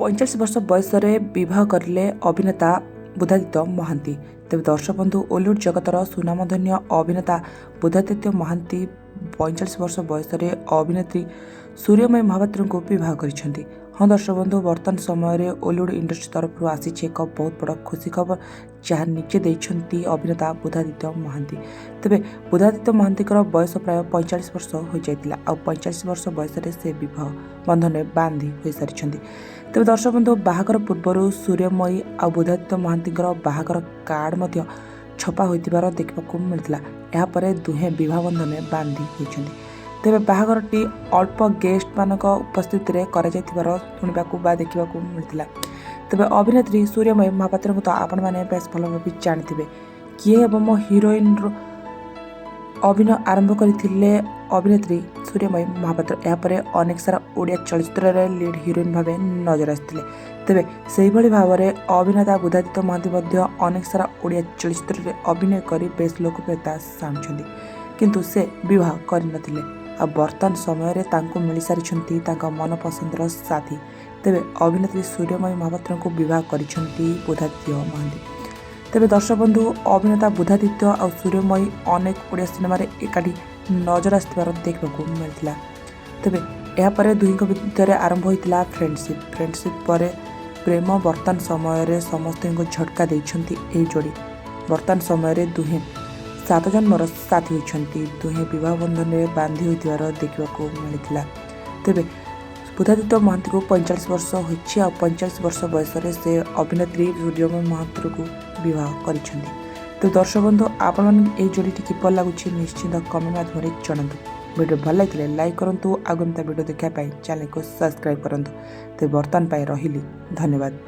45 वर्ष बयस बह करें अभिनेता बुधादित्य महांती। तेज दर्शक बंधु ओलीउड जगतर सुनामधन्य अभिनेता बुधादित्य महांती 45 वर्ष बयस अभिनेत्री सूर्यमयी महापात्र को बह कर। हाँ दर्शक बंधु बर्तमान समय ओलीउड इंडस्ट्री तरफ आसी एक बहुत बड़ खुशी खबर जहाँ निजे देती अभिनेता बुधादित्य महांती। तेज बुधादित्य महांती बयस प्राय 45 वर्ष हो जाता आ 45 वर्ष बयस से बह बंधन में बांधि हो सारी। तेज दर्शक बंधु बाहागर पूर्व सूर्यमयी आ बुधादित्य महांती बाहागर कार्ड छपा होता देखा मिलता। यापर दुहे बह बंधन में बांधि होती। तेरे बाहागरटी अल्प गेस्ट मान उपस्थित शुणा देखा मिलता। तेज अभिनेत्री सूर्यमयी महापात्र को तो आपण मैंने बेस भल भाव जानते किए हे मो हिरोइन अभिनय आरंभ करते अभिनेत्री सूर्यमयी महापात्र। यापर अनेक सारा ओडिया चलचित्र लीड हिरोइन भाव नजर आसते। तेज से भाव में अभिनेता बुधादित्य महांती अनेक सारा ओडिया चलचित्र अभिनय कर बेस लोकप्रियता साणुंट किंतु से बह कर बर्तमान समय मिल सारी मन पसंदर साथी। तेज अभिनेत्री सूर्यमयी महापात्र को बह कर बुधादित्य महांती। तेज दर्शक बंधु अभिनेता बुधादित्य और सूर्यमयी अनेक ओडिया सिनेमा एकाठी नजर आसबार देखा मिलता। तेज यापर दुही भितर आरंभ होता फ्रेंडशिप पर प्रेम बर्तमान समय समस्त झटका देती जोड़ी। बर्तमान समय दुहे 7 जन्मर साथी होती। दुहे बह बंधन में बांधि होता देखा मिलता। तेज बुधादित्य महांती को 45 वर्ष होती। 45 वर्ष बयस से अभिनेत्री सूर्यमयी महापात्र को बह कर। तो दर्शक बंधु आपण जोड़ी किपर लगुच निश्चित कमेंट माध्यम जनातु। वीडियो भल लगे लाइक करूँ। आगमता वीडियो देखापी चैनल को सब्सक्राइब करूँ। तो बर्तमान रही धन्यवाद।